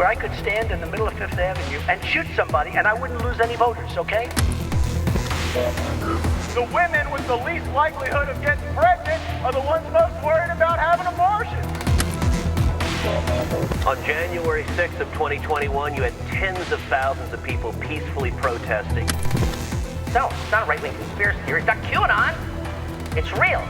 where I could stand in the middle of Fifth Avenue and shoot somebody and I wouldn't lose any voters, okay? The women with the least likelihood of getting pregnant are the ones most worried about having abortions. On January 6th of 2021, you had tens of thousands of people peacefully protesting. No, it's not a right-wing conspiracy theory. It's not QAnon. It's real.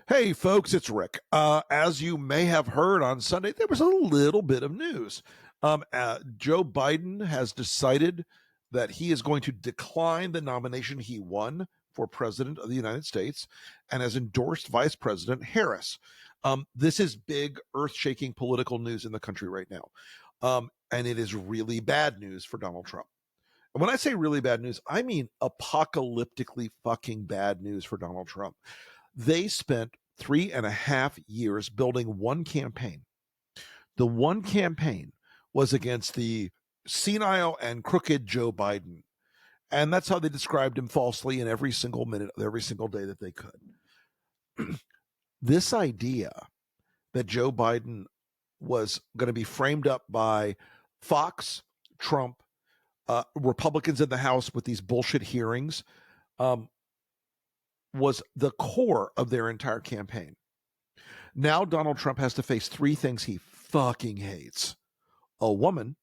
Hey, folks, it's Rick. As you may have heard on Sunday, there was a little bit of news. Joe Biden has decided that he is going to decline the nomination he won for president of the United States and has endorsed Vice President Harris. This is big, earth-shaking political news in the country right now. And it is really bad news for Donald Trump. And when I say really bad news, I mean apocalyptically fucking bad news for Donald Trump. They spent 3.5 years building one campaign. The one campaign was against the senile and crooked Joe Biden. And that's how they described him falsely in every single minute of every single day that they could. This idea that Joe Biden was going to be framed up by Fox, Trump, Republicans in the House with these bullshit hearings, was the core of their entire campaign. Now Donald Trump has to face three things he fucking hates: a woman,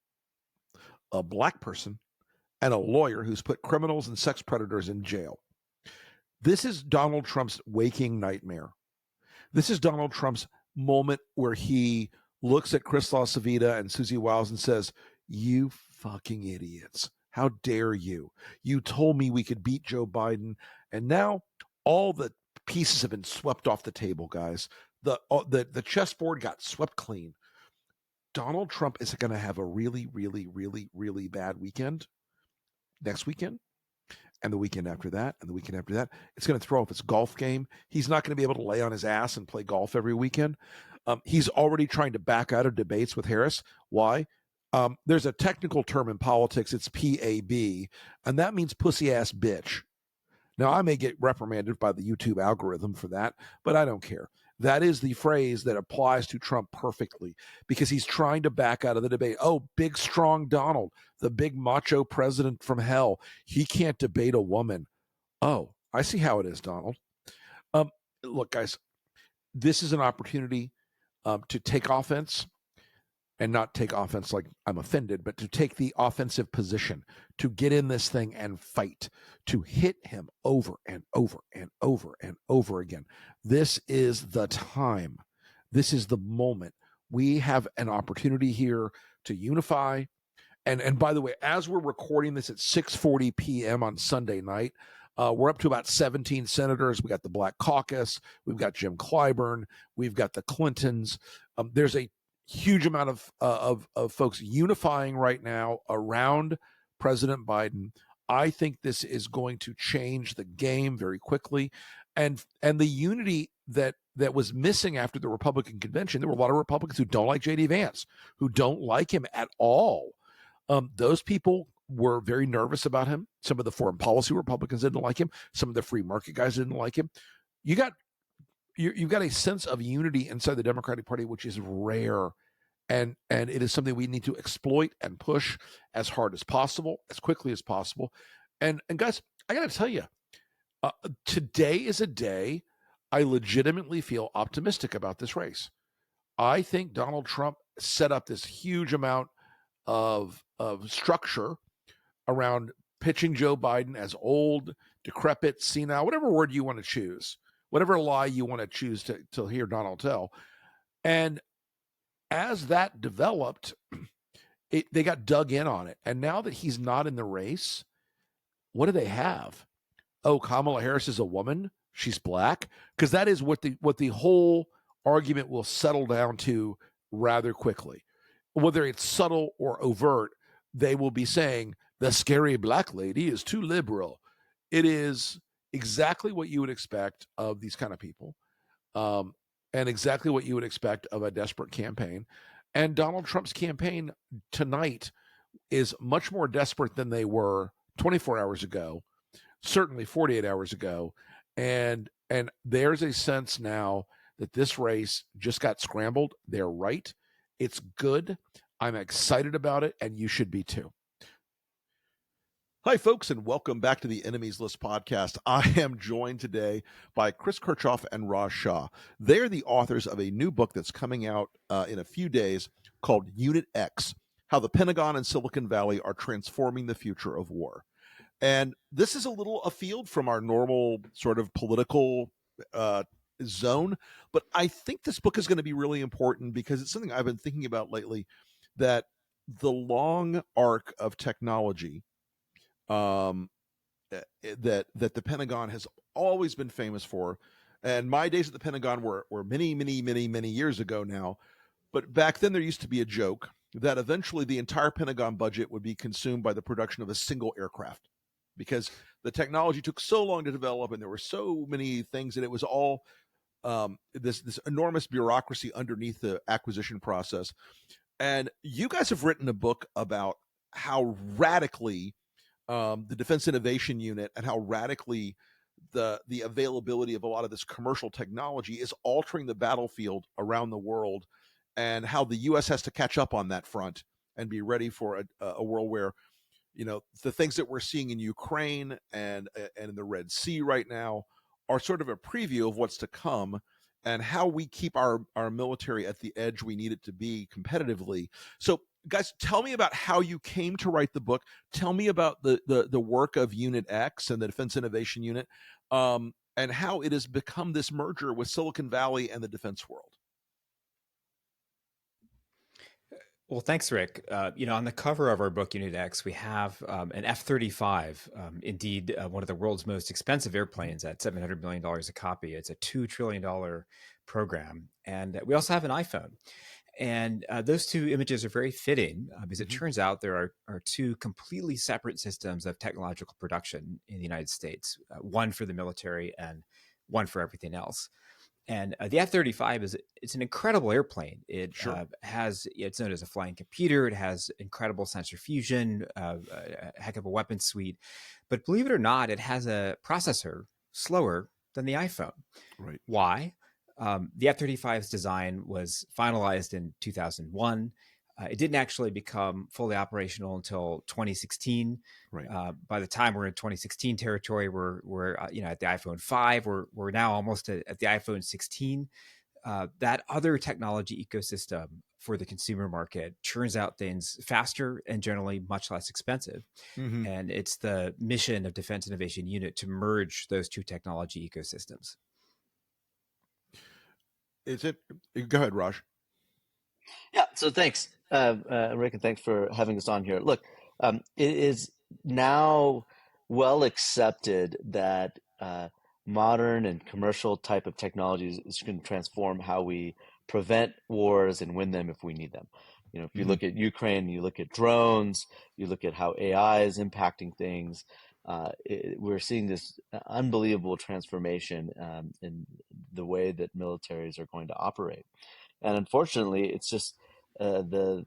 a black person, and a lawyer who's put criminals and sex predators in jail. This is Donald Trump's waking nightmare. This is Donald Trump's moment where he looks at Chris LaCivita and Susie Wiles and says, "You fucking idiots. How dare you? You told me we could beat Joe Biden, and now all the pieces have been swept off the table, guys. The chessboard got swept clean." Donald Trump is going to have a really, really, really, really bad weekend next weekend, and the weekend after that, and the weekend after that. It's going to throw off his golf game. He's not going to be able to lay on his ass and play golf every weekend. He's already trying to back out of debates with Harris. Why? There's a technical term in politics. It's PAB, and that means pussy ass bitch. Now, I may get reprimanded by the YouTube algorithm for that, but I don't care. That is the phrase that applies to Trump perfectly because he's trying to back out of the debate. Oh, big, strong Donald, the big macho president from hell. He can't debate a woman. Oh, I see how it is, Donald. Look, guys, this is an opportunity to take offense. And not take offense like I'm offended, but to take the offensive position, to get in this thing and fight, to hit him over and over and over and over again. This is the time. This is the moment. We have an opportunity here to unify. And by the way, as we're recording this at 6:40 p.m. on Sunday night, we're up to about 17 senators. We got the Black Caucus. We've got Jim Clyburn. We've got the Clintons. There's a huge amount of folks unifying right now around President Biden. I think this is going to change the game very quickly. And the unity that was missing after the Republican convention, there were a lot of Republicans who don't like J.D. Vance, who don't like him at all. Those people were very nervous about him. Some of the foreign policy Republicans didn't like him. Some of the free market guys didn't like him. You've got a sense of unity inside the Democratic Party, which is rare. And it is something we need to exploit and push as hard as possible, as quickly as possible. And guys, I got to tell you, today is a day I legitimately feel optimistic about this race. I think Donald Trump set up this huge amount of structure around pitching Joe Biden as old, decrepit, senile, whatever word you want to choose, whatever lie you want to choose to hear Donald tell. And as that developed, they got dug in on it. And now that he's not in the race, what do they have? Oh, Kamala Harris is a woman. She's black. Because that is what the whole argument will settle down to rather quickly. Whether it's subtle or overt, they will be saying the scary black lady is too liberal. It is exactly what you would expect of these kind of people. And exactly what you would expect of a desperate campaign. And Donald Trump's campaign tonight is much more desperate than they were 24 hours ago, certainly 48 hours ago. And And there's a sense now that this race just got scrambled. They're right. It's good. I'm excited about it, and you should be too. Hi, folks, and welcome back to the Enemies List podcast. I am joined today by Chris Kirchhoff and Raj Shah. They're the authors of a new book that's coming out in a few days called Unit X, How the Pentagon and Silicon Valley Are Transforming the Future of War. And this is a little afield from our normal sort of political zone, but I think this book is going to be really important because it's something I've been thinking about lately, that the long arc of technology that the Pentagon has always been famous for. And my days at the Pentagon were many years ago now. But back then there used to be a joke that eventually the entire Pentagon budget would be consumed by the production of a single aircraft, because the technology took so long to develop and there were so many things, and it was all this enormous bureaucracy underneath the acquisition process. And you guys have written a book about how radically the Defense Innovation Unit and how radically the availability of a lot of this commercial technology is altering the battlefield around the world, and how the U.S. has to catch up on that front and be ready for a world where, you know, the things that we're seeing in Ukraine and in the Red Sea right now are sort of a preview of what's to come, and how we keep our military at the edge we need it to be competitively. So, guys, tell me about how you came to write the book. Tell me about the work of Unit X and the Defense Innovation Unit, and how it has become this merger with Silicon Valley and the defense world. Well, thanks, Rick. On the cover of our book, Unit X, we have an F-35, indeed one of the world's most expensive airplanes at $700 million a copy. It's a $2 trillion program. And we also have an iPhone. And those two images are very fitting because it turns out there are two completely separate systems of technological production in the United States, one for the military and one for everything else. And the F-35 it's an incredible airplane. It it's known as a flying computer. It has incredible sensor fusion, a heck of a weapon suite. But believe it or not, it has a processor slower than the iPhone. Right. Why? The F-35's design was finalized in 2001. It didn't actually become fully operational until 2016. Right. By the time we're in 2016 territory, we're at the iPhone 5. We're now almost at the iPhone 16. That other technology ecosystem for the consumer market churns out things faster and generally much less expensive. Mm-hmm. And it's the mission of Defense Innovation Unit to merge those two technology ecosystems. Go ahead, Raj. Yeah, so thanks, Rick, and thanks for having us on here. Look, it is now well accepted that modern and commercial type of technology is going to transform how we prevent wars and win them if we need them. You know, if you look at Ukraine, you look at drones, you look at how AI is impacting things. We're seeing this unbelievable transformation in the way that militaries are going to operate. And unfortunately, it's just that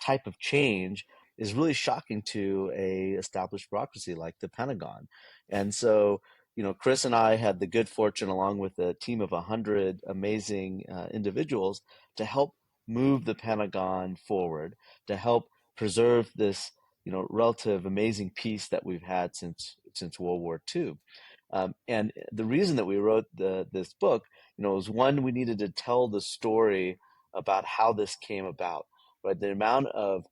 type of change is really shocking to a established bureaucracy like the Pentagon. And so, you know, Chris and I had the good fortune, along with a team of 100 amazing individuals, to help move the Pentagon forward, to help preserve this, you know, relative amazing peace that we've had since World War II. And the reason that we wrote this book, you know, was one, we needed to tell the story about how this came about, right? The amount of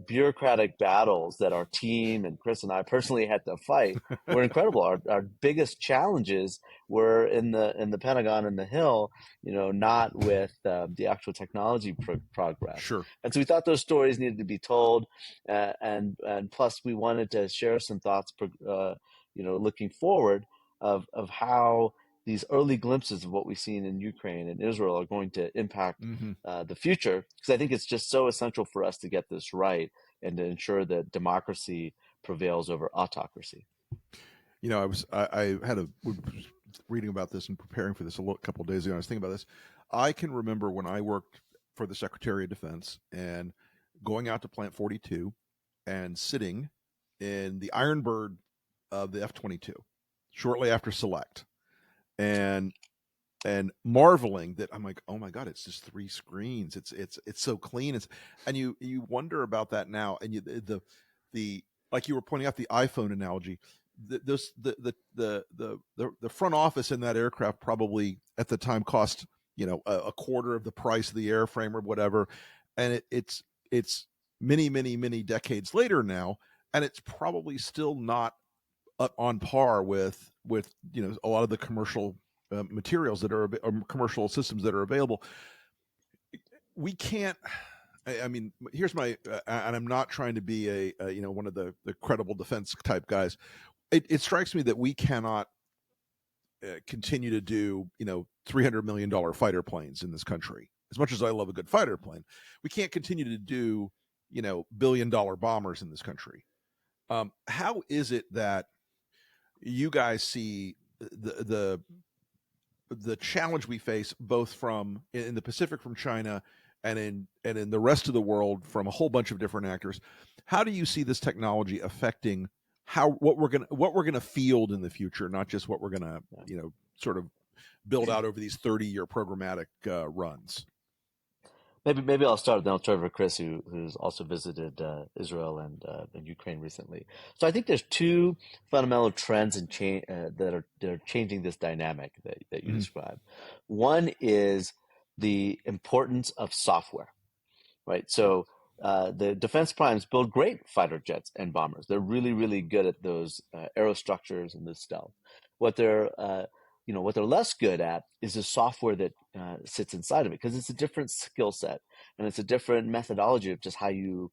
bureaucratic battles that our team and Chris and I personally had to fight were incredible. Our biggest challenges were in the Pentagon and the Hill, you know, not with the actual technology progress. Sure. And so we thought those stories needed to be told, and plus we wanted to share some thoughts, you know, looking forward of how these early glimpses of what we've seen in Ukraine and Israel are going to impact the future, because I think it's just so essential for us to get this right and to ensure that democracy prevails over autocracy. You know, I was reading about this and preparing for this a couple of days ago. I was thinking about this. I can remember when I worked for the Secretary of Defense and going out to Plant 42 and sitting in the Iron Bird of the F-22 shortly after Select. and marveling that I'm like, oh my God, it's just 3 screens. It's so clean. And you wonder about that now. And the like you were pointing out the iPhone analogy, the front office in that aircraft probably at the time cost a quarter of the price of the airframe or whatever, and it's many decades later now, and it's probably still not up on par with a lot of the commercial materials that are commercial systems that are available. We can't. I mean, here's my, and I'm not trying to be a one of the credible defense type guys. It strikes me that we cannot continue to do $300 million fighter planes in this country. As much as I love a good fighter plane, we can't continue to do $1 billion bombers in this country. How is it that you guys see the challenge we face both from in the Pacific from China and in the rest of the world from a whole bunch of different actors? How do you see this technology affecting what we're gonna field in the future, not just what we're gonna sort of build out over these 30-year programmatic runs? Maybe I'll start, then I'll turn over to Chris, who's also visited Israel and Ukraine recently. So I think there's 2 fundamental trends and that are changing this dynamic that you described. One is the importance of software, right? So the defense primes build great fighter jets and bombers. They're really good at those aerostructures and the stealth. What they're less good at is the software that sits inside of it, because it's a different skill set and it's a different methodology of just how you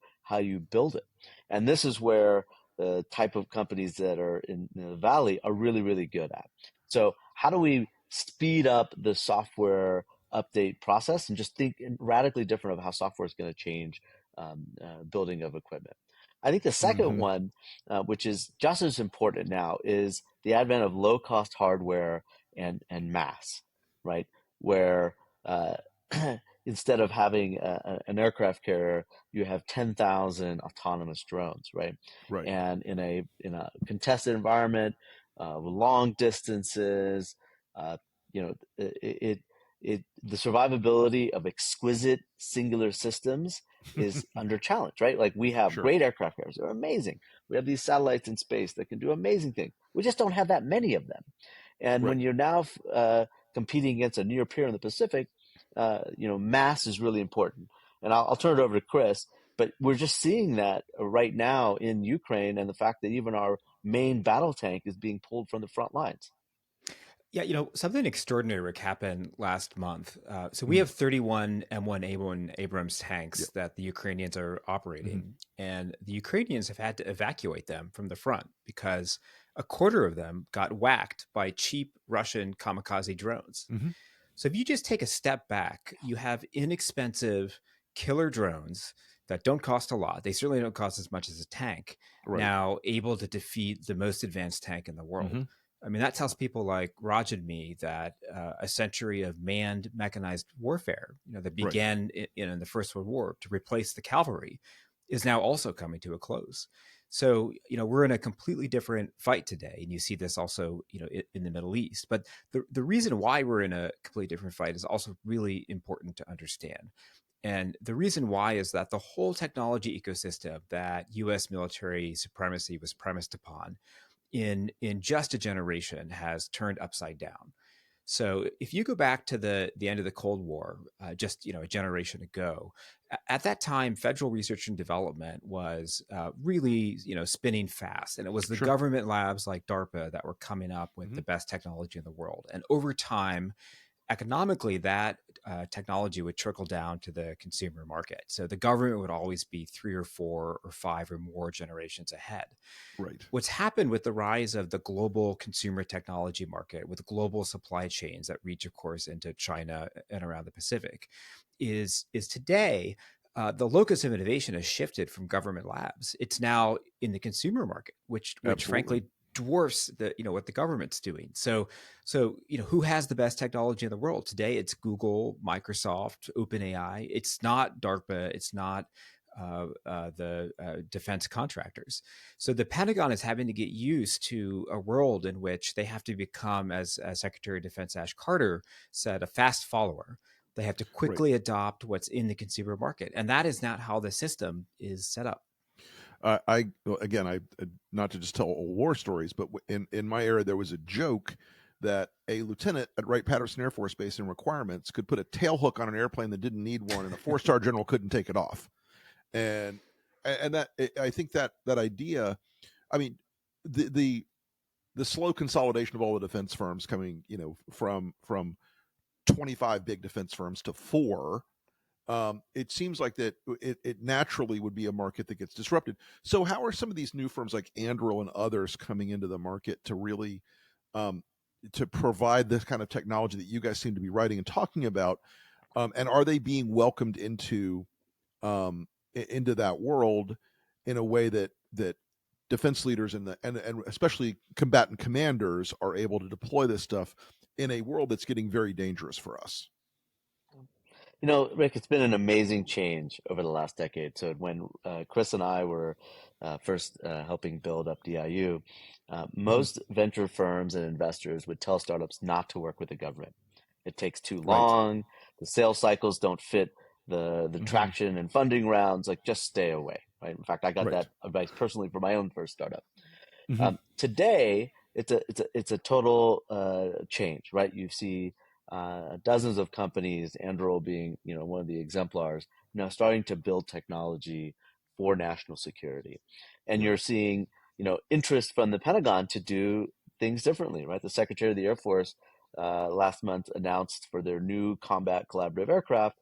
build it. And this is where the type of companies that are in the Valley are really good at. So how do we speed up the software update process and just think radically different of how software is going to change building of equipment? I think the second one, which is just as important now, is the advent of low-cost hardware and mass, right? Where instead of having an aircraft carrier, you have 10,000 autonomous drones, right? Right. And in a contested environment with long distances, the survivability of exquisite singular systems is under challenge, right? Like we have great aircraft carriers; they're amazing. We have these satellites in space that can do amazing things. We just don't have that many of them. And when you're now competing against a near peer in the Pacific, mass is really important. And I'll turn it over to Chris, but we're just seeing that right now in Ukraine, and the fact that even our main battle tank is being pulled from the front lines. Yeah, something extraordinary happened last month. So we have 31 M1A1 Abrams tanks that the Ukrainians are operating, and the Ukrainians have had to evacuate them from the front because a quarter of them got whacked by cheap Russian kamikaze drones. So if you just take a step back, you have inexpensive killer drones that don't cost a lot. They certainly don't cost as much as a tank, now able to defeat the most advanced tank in the world. I mean, that tells people like Raj and me that a century of manned mechanized warfare, that began in the First World War to replace the cavalry, is now also coming to a close. So, we're in a completely different fight today. And you see this also, in the Middle East. But the reason why we're in a completely different fight is also really important to understand. And the reason why is that the whole technology ecosystem that U.S. military supremacy was premised upon in just a generation has turned upside down. So if you go back to the end of the Cold War, just a generation ago, at that time, federal research and development was really spinning fast, and it was the government labs like DARPA that were coming up with the best technology in the world. And over time, economically, that technology would trickle down to the consumer market. So the government would always be 3 or 4 or 5 or more generations ahead. Right. What's happened with the rise of the global consumer technology market, with global supply chains that reach, of course, into China and around the Pacific, is today the locus of innovation has shifted from government labs. It's now in the consumer market, which frankly dwarfs what the government's doing. So who has the best technology in the world today? It's Google, Microsoft, OpenAI. It's not DARPA. It's not defense contractors. So the Pentagon is having to get used to a world in which they have to become, as Secretary of Defense Ash Carter said, a fast follower. They have to quickly adopt what's in the consumer market, and that is not how the system is set up. I not to just tell war stories, but in my era there was a joke that a lieutenant at Wright-Patterson Air Force Base in requirements could put a tail hook on an airplane that didn't need one, and a 4-star general couldn't take it off. And that, I think that idea, I mean, the slow consolidation of all the defense firms coming, from 25 big defense firms to 4, it seems like that it naturally would be a market that gets disrupted. So how are some of these new firms like Anduril and others coming into the market to really to provide this kind of technology that you guys seem to be writing and talking about? And are they being welcomed into that world in a way that defense leaders and especially combatant commanders are able to deploy this stuff in a world that's getting very dangerous for us? Rick, it's been an amazing change over the last decade. So when Chris and I were first helping build up DIU, most venture firms and investors would tell startups not to work with the government. It takes too long. The sales cycles don't fit the traction and funding rounds. Like, just stay away. Right. In fact, I got that advice personally for my own first startup. Today, it's a total change, right? You see dozens of companies, Anduril being one of the exemplars, now starting to build technology for national security, and you're seeing interest from the Pentagon to do things differently, right? The Secretary of the Air Force last month announced for their new combat collaborative aircraft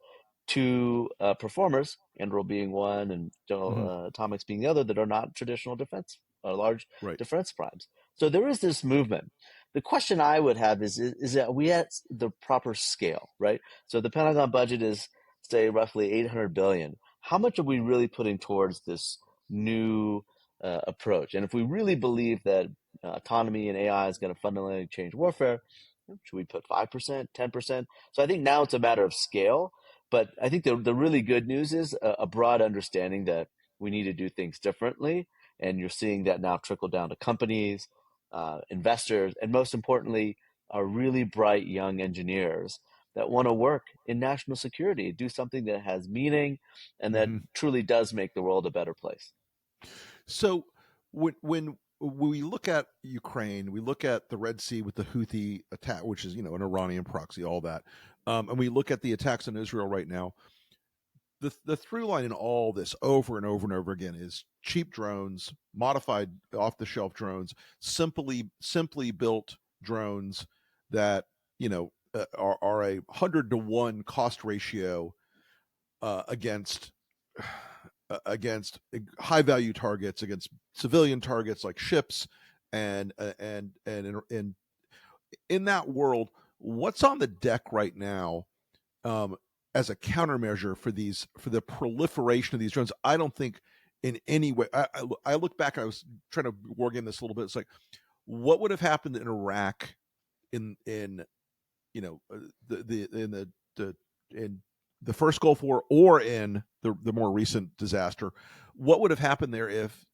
2 performers, Anduril being one and General Atomics being the other, that are not traditional defense, large defense primes. So there is this movement. The question I would have is that we at the proper scale, right? So the Pentagon budget is, say, roughly $800 billion. How much are we really putting towards this new approach? And if we really believe that autonomy and AI is going to fundamentally change warfare, should we put 5%, 10%? So I think now it's a matter of scale. But I think the really good news is a broad understanding that we need to do things differently. And you're seeing that now trickle down to companies, investors, and most importantly, are really bright young engineers that want to work in national security, do something that has meaning and that truly does make the world a better place. So when we look at Ukraine, we look at the Red Sea with the Houthi attack, which is, an Iranian proxy, all that. And we look at the attacks on Israel right now. The through line in all this over and over and over again is cheap drones, modified off-the-shelf drones, simply built drones that, are a 100-to-1 cost ratio against high-value targets, against civilian targets like ships, and in that world, what's on the deck right now as a countermeasure for the proliferation of these drones? I don't think in any way. I look back. I was trying to war game this a little bit. It's like, what would have happened in Iraq in the first Gulf War, or in the more recent disaster? What would have happened there if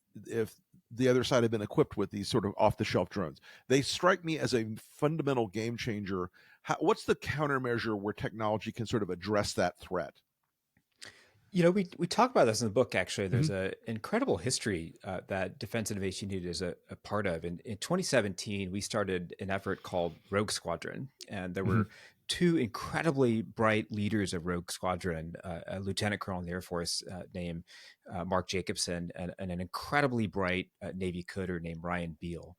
the other side had been equipped with these sort of off-the-shelf drones? They strike me as a fundamental game changer. What's the countermeasure where technology can sort of address that threat? We talk about this in the book, actually. There's an incredible history that Defense Innovation Unit is a part of. In 2017, we started an effort called Rogue Squadron, and there were 2 incredibly bright leaders of Rogue Squadron, a lieutenant colonel in the Air Force named Mark Jacobson, and an incredibly bright Navy coder named Ryan Beal.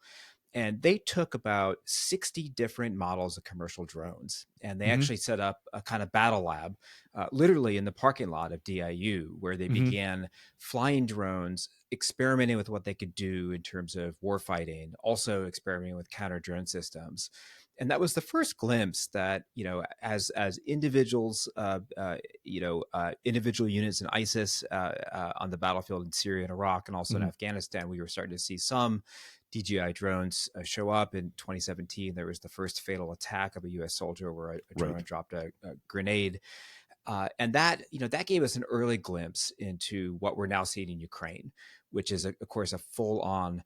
And they took about 60 different models of commercial drones, and they actually set up a kind of battle lab, literally in the parking lot of DIU, where they began flying drones, experimenting with what they could do in terms of warfighting, also experimenting with counter drone systems. And that was the first glimpse that, as individuals, individual units in ISIS on the battlefield in Syria and Iraq, and also in Afghanistan, we were starting to see some DJI drones show up. In 2017, there was the first fatal attack of a U.S. soldier where a drone dropped a grenade. And that, that gave us an early glimpse into what we're now seeing in Ukraine, which is, of course, a full-on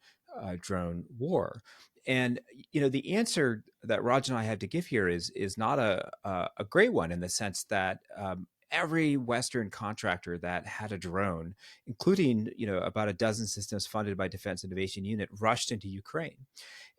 drone war. And the answer that Raj and I have to give here is not a great one, in the sense that every Western contractor that had a drone, including about a dozen systems funded by Defense Innovation Unit, rushed into Ukraine.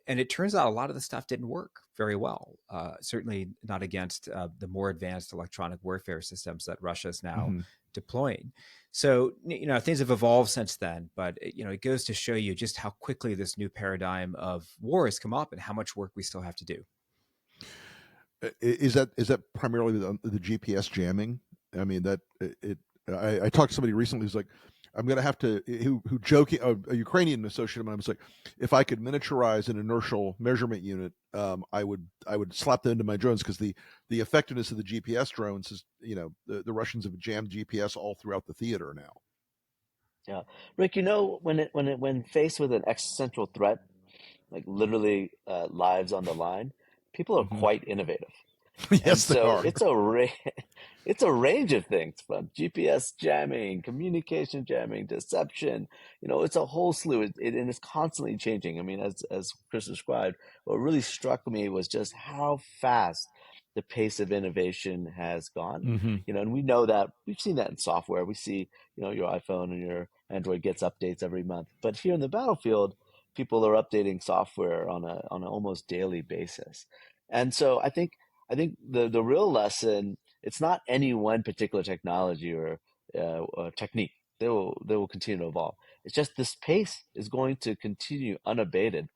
And it turns out a lot of the stuff didn't work very well. Certainly not against the more advanced electronic warfare systems that Russia is now deploying. So, things have evolved since then, but it goes to show you just how quickly this new paradigm of war has come up and how much work we still have to do. Is that primarily the GPS jamming? I mean, I talked to somebody recently who's like, I'm going to have to, who joking, a Ukrainian associate of mine was like, if I could miniaturize an inertial measurement unit, I would slap them into my drones, because the effectiveness of the GPS drones is, the Russians have jammed GPS all throughout the theater now. Yeah, Rick, when faced with an existential threat, like literally lives on the line, people are quite innovative. Yes, and so they are. It's a range of things, from GPS jamming, communication jamming, deception. It's a whole slew, and it's constantly changing. I mean, as Chris described, what really struck me was just how fast the pace of innovation has gone. And we know that, we've seen that in software. We see, your iPhone and your Android gets updates every month. But here in the battlefield, people are updating software on an almost daily basis. And so I think the real lesson, it's not any one particular technology or technique. They will continue to evolve. It's just this pace is going to continue unabated,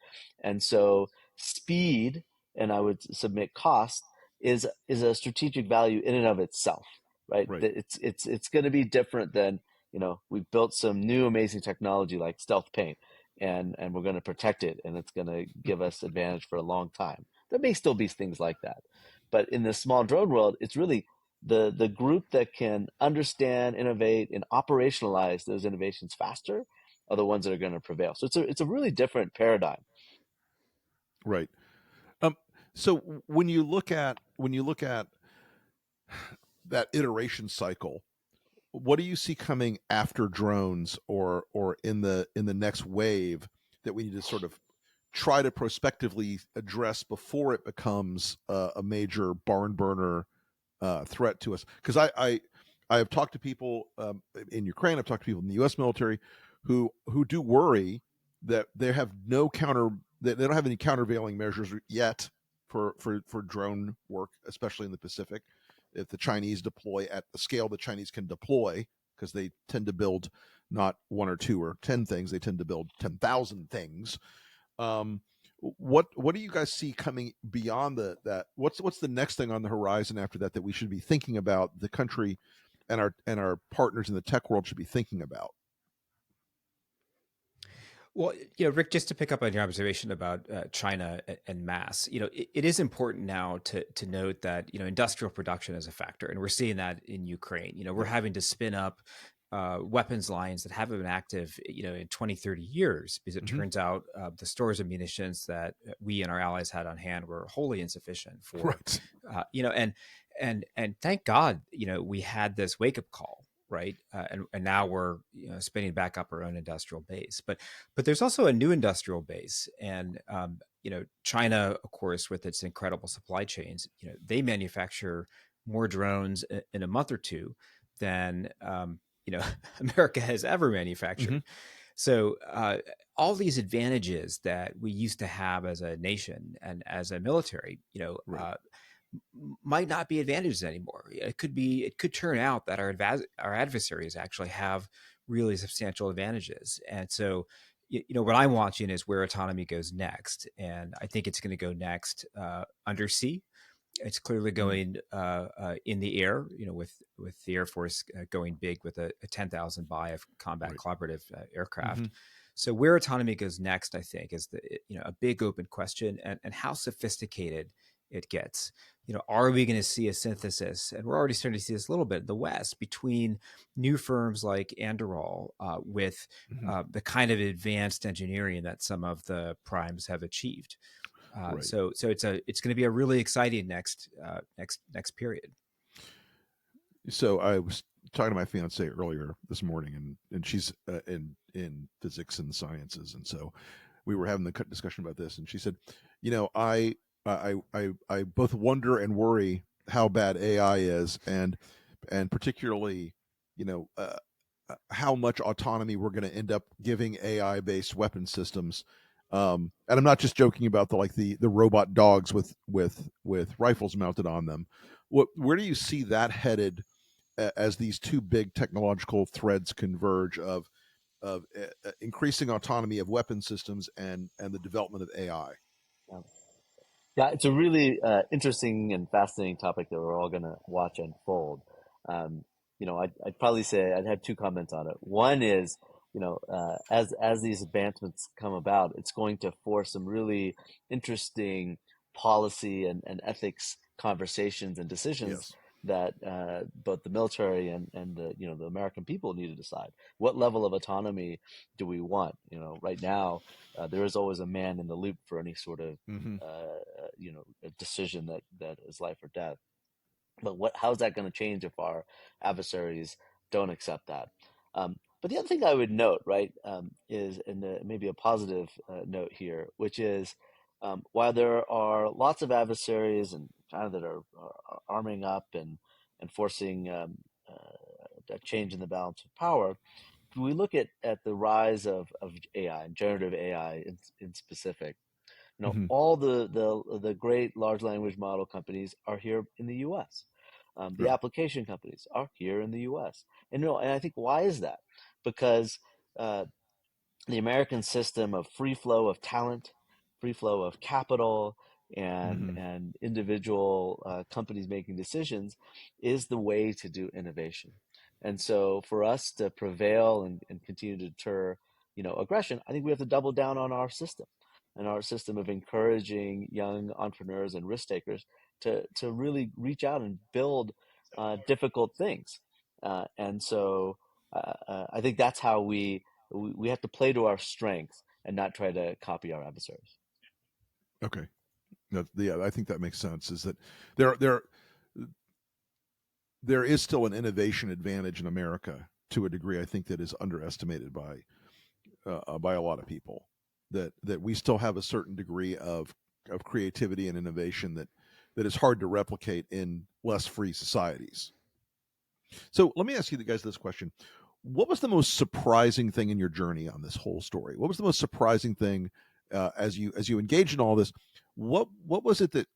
and so speed, and I would submit cost, is a strategic value in and of itself, right? Right. It's going to be different than, we've built some new amazing technology like stealth paint, and we're going to protect it, and it's going to give us advantage for a long time. There may still be things like that. But in the small drone world, it's really the group that can understand, innovate, and operationalize those innovations faster are the ones that are going to prevail. So it's a really different paradigm. Right. So when you look at that iteration cycle, what do you see coming after drones, or in the next wave, that we need to sort of try to prospectively address before it becomes a major barn burner threat to us? Because I have talked to people in Ukraine, I've talked to people in the U.S. military who do worry that they have they don't have any countervailing measures yet for drone work, especially in the Pacific. If the Chinese deploy at the scale the Chinese can deploy, because they tend to build not one or two or 10 things, they tend to build 10,000 things. What do you guys see coming beyond that? What's the next thing on the horizon after that we should be thinking about, the country and our partners in the tech world should be thinking about? Well, Rick, just to pick up on your observation about China and mass, it is important now to note that, industrial production is a factor, and we're seeing that in Ukraine. We're having to spin up weapons lines that haven't been active, in 20, 30 years, because it turns out the stores of munitions that we and our allies had on hand were wholly insufficient for, right. And thank God, we had this wake up call. Right. And now we're spinning back up our own industrial base. But there's also a new industrial base. And, China, of course, with its incredible supply chains, they manufacture more drones in a month or two than, America has ever manufactured. So all these advantages that we used to have as a nation and as a military, Right. Might not be advantages anymore. It could turn out that our adversaries actually have really substantial advantages. And so, what I'm watching is where autonomy goes next. And I think it's going to go next undersea. It's clearly going in the air, with the Air Force going big with a 10,000 buy of combat collaborative aircraft. So where autonomy goes next, I think, is a big open question, and how sophisticated it gets. Are we going to see a synthesis? And we're already starting to see this a little bit in the West, between new firms like Anduril with the kind of advanced engineering that some of the primes have achieved. So it's going to be a really exciting next period. So I was talking to my fiance earlier this morning, and she's in physics and sciences, and so we were having the discussion about this, and she said, I both wonder and worry how bad AI is, and particularly, you know, how much autonomy we're going to end up giving AI based weapon systems. And I'm not just joking about the robot dogs with rifles mounted on them. Where do you see that headed as these two big technological threads converge of increasing autonomy of weapon systems and the development of AI? Yeah, it's a really interesting and fascinating topic that we're all going to watch unfold. Um, I'd probably say I'd have two comments on it. One is, as these advancements come about, it's going to force some really interesting policy and ethics conversations and decisions Yes. that both the military and the American people need to decide. What level of autonomy do we want? Right now, there is always a man in the loop for any sort of Mm-hmm. a decision that is life or death. But how's that going to change if our adversaries don't accept that? But the other thing I would note, right, is, and maybe a positive note here, which is while there are lots of adversaries and China that are arming up and forcing a change in the balance of power, when we look at the rise of AI and generative AI in specific, Mm-hmm. all the great large language model companies are here in the U.S. The Right. application companies are here in the U.S. And I think, why is that? Because uh, the American system of free flow of talent, free flow of capital, and Mm-hmm. and individual companies making decisions is the way to do innovation. And so, for us to prevail and continue to deter, aggression, I think we have to double down on our system and our system of encouraging young entrepreneurs and risk takers to really reach out and build difficult things. And so, I think that's how we have to play to our strengths and not try to copy our adversaries. Okay. Yeah, I think that makes sense. Is that there there is still an innovation advantage in America to a degree, I think, that is underestimated by a lot of people. That we still have a certain degree of creativity and innovation that is hard to replicate in less free societies. So let me ask you guys this question: what was the most surprising thing in your journey on this whole story? What was the most surprising thing as you engaged in all this? What was it that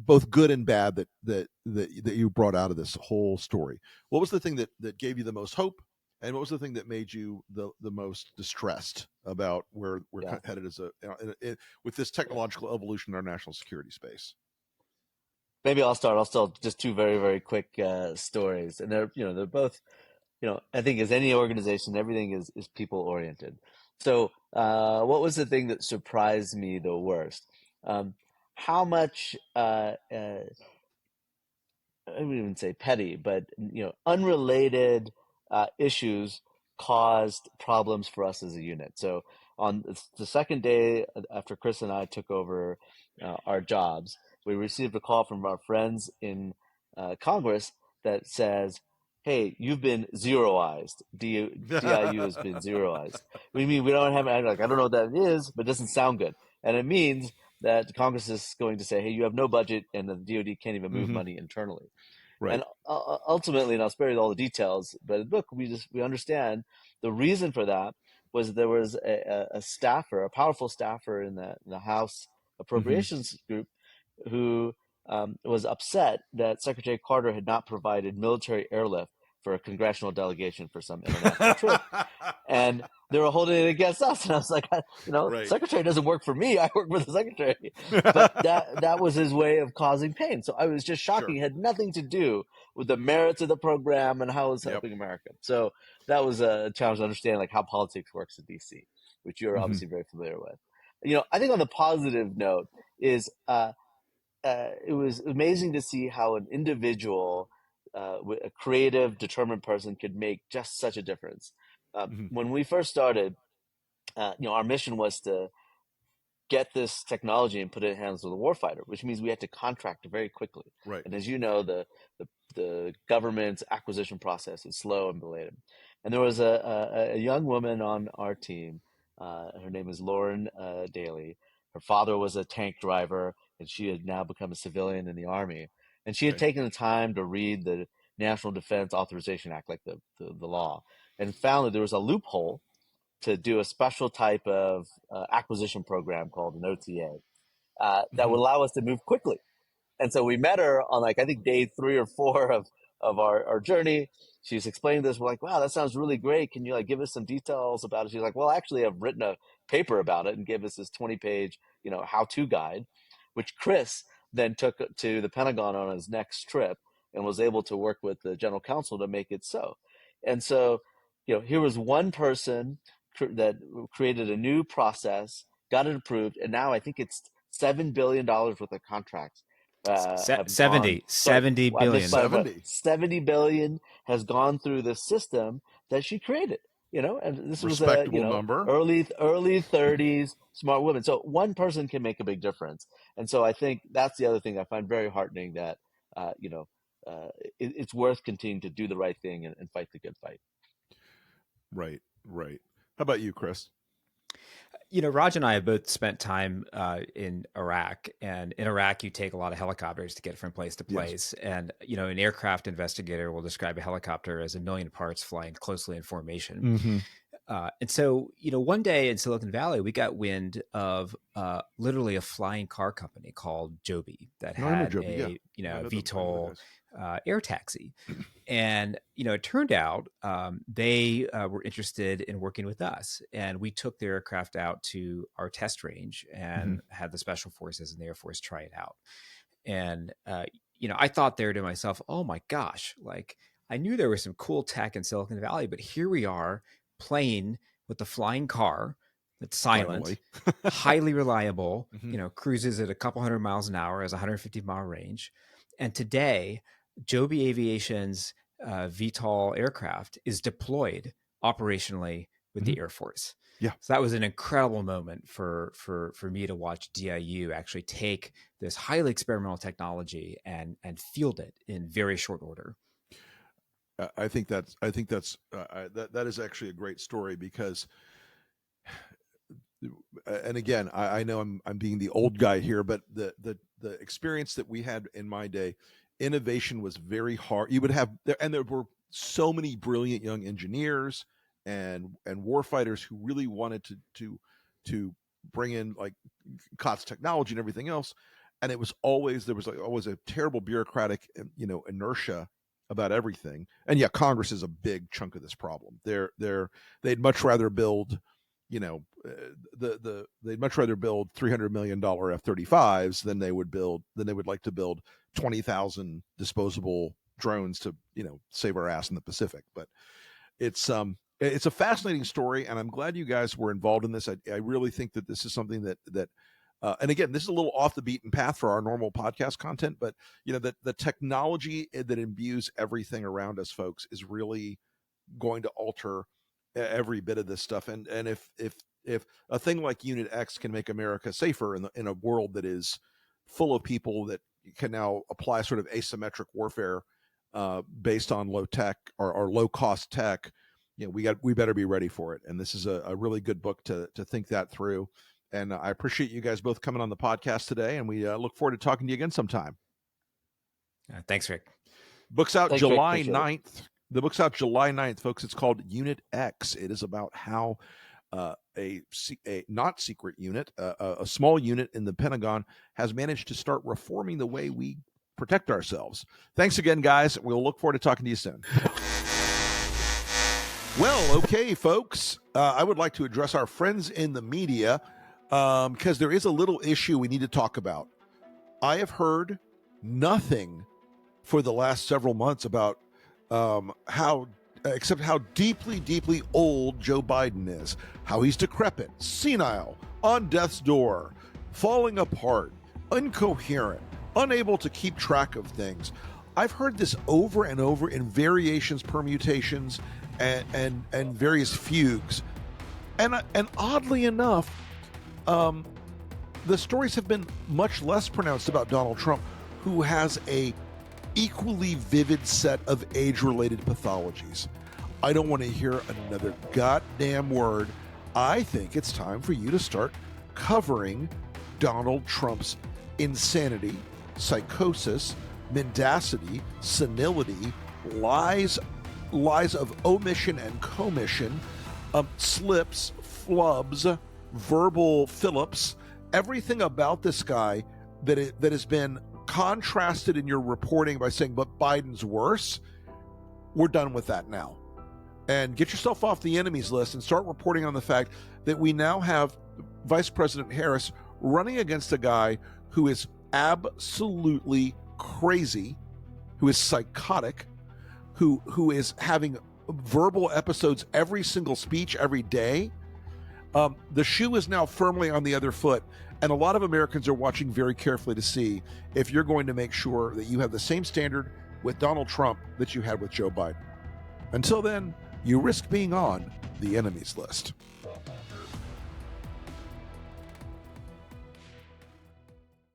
both good and bad that you brought out of this whole story? What was the thing that gave you the most hope, and what was the thing that made you the most distressed about where we're Yeah. headed as with this technological evolution in our national security space? Maybe I'll start. I'll tell just two very, very quick stories. And they're both, I think as any organization, everything is people oriented. So, what was the thing that surprised me the worst? How much I wouldn't even say petty, but unrelated issues caused problems for us as a unit. So on the second day after Chris and I took over our jobs, we received a call from our friends in Congress that says, "Hey, you've been zeroized. DIU has been zeroized." We mean we don't have like I don't know what that is, but it doesn't sound good, and it means that Congress is going to say, "Hey, you have no budget, and the DoD can't even move Mm-hmm. money internally." Right. And ultimately, and I'll spare you all the details, but look, we understand the reason for that was there was a staffer, a powerful staffer in the House Mm-hmm. Appropriations Group, who was upset that Secretary Carter had not provided military airlift for a congressional delegation for some international trip, and they were holding it against us. And I was like, Right. secretary doesn't work for me. I work for the secretary. But that was his way of causing pain. So I was just shocking. Sure. It had nothing to do with the merits of the program and how it was Yep. helping America. So that was a challenge to understand like how politics works in DC, which you're Mm-hmm. obviously very familiar with. I think on the positive note is it was amazing to see how an individual, a creative, determined person could make just such a difference. Mm-hmm. When we first started, our mission was to get this technology and put it in the hands of the warfighter, which means we had to contract very quickly. Right. And as you know, the government's acquisition process is slow and belated. And there was a young woman on our team. Her name is Lauren Daly. Her father was a tank driver, and she had now become a civilian in the Army. And she had taken the time to read the National Defense Authorization Act, like the law, and found that there was a loophole to do a special type of acquisition program called an OTA that would allow us to move quickly. And so we met her on I think day 3 or 4 of our journey. She's explaining this. We're like, wow, that sounds really great. Can you give us some details about it? She's like, well, actually, I've written a paper about it and gave us this 20-page, how-to guide, which Chris then took to the Pentagon on his next trip and was able to work with the general counsel to make it so. And so, here was one person that created a new process, got it approved, and now I think it's $7 billion worth of contracts. 70 billion. 70 billion has gone through the system that she created, and this was Respectable number. early 30s, smart woman. So one person can make a big difference. And so I think that's the other thing I find very heartening, that, it's worth continuing to do the right thing and fight the good fight. Right. How about you, Chris? Raj and I have both spent time in Iraq, and in Iraq, you take a lot of helicopters to get from place to place. Yes. And, an aircraft investigator will describe a helicopter as a million parts flying closely in formation. And so, one day in Silicon Valley, we got wind of literally a flying car company called Joby that had a VTOL air taxi. And, it turned out they were interested in working with us. And we took their aircraft out to our test range and had the Special Forces and the Air Force try it out. And, I thought there to myself, oh my gosh, I knew there was some cool tech in Silicon Valley, but here we are playing with the flying car that's silent, highly reliable, cruises at a couple hundred miles an hour, has a 150-mile range. And today, Joby Aviation's VTOL aircraft is deployed operationally with the Air Force. Yeah. So that was an incredible moment for me to watch DIU actually take this highly experimental technology and field it in very short order. I think that is actually a great story, because, and again, I know I'm being the old guy here, but the experience that we had in my day, innovation was very hard. You would have there were so many brilliant young engineers and warfighters who really wanted to bring in COTS technology and everything else, and there was always a terrible bureaucratic inertia about everything. And Congress is a big chunk of this problem. They'd much rather build, they'd much rather build $300 million F-35s than they would like to build 20,000 disposable drones to, save our ass in the Pacific. But it's a fascinating story, and I'm glad you guys were involved in this. I really think that this is something that and again, this is a little off the beaten path for our normal podcast content, but that the technology that imbues everything around us, folks, is really going to alter every bit of this stuff. And if a thing like Unit X can make America safer in a world that is full of people that can now apply sort of asymmetric warfare based on low tech or low cost tech, we better be ready for it. And this is a really good book to think that through. And I appreciate you guys both coming on the podcast today, and we look forward to talking to you again sometime. Thanks, Rick. Book's out July 9th. The book's out July 9th, folks. It's called Unit X. It is about how a not secret unit, a small unit in the Pentagon, has managed to start reforming the way we protect ourselves. Thanks again, guys. We'll look forward to talking to you soon. Well, okay, folks. I would like to address our friends in the media, because there is a little issue we need to talk about. I have heard nothing for the last several months about except how deeply, deeply old Joe Biden is, how he's decrepit, senile, on death's door, falling apart, incoherent, unable to keep track of things. I've heard this over and over in variations, permutations, and various fugues. And oddly enough, the stories have been much less pronounced about Donald Trump, who has a equally vivid set of age-related pathologies. I don't want to hear another goddamn word. I think it's time for you to start covering Donald Trump's insanity, psychosis, mendacity, senility, lies of omission and commission, slips, flubs, verbal Phillips, everything about this guy that has been contrasted in your reporting by saying, but Biden's worse. We're done with that now. And get yourself off the enemies list and start reporting on the fact that we now have Vice President Harris running against a guy who is absolutely crazy, who is psychotic, who is having verbal episodes every single speech every day. The shoe is now firmly on the other foot, and a lot of Americans are watching very carefully to see if you're going to make sure that you have the same standard with Donald Trump that you had with Joe Biden. Until then, you risk being on the enemies list.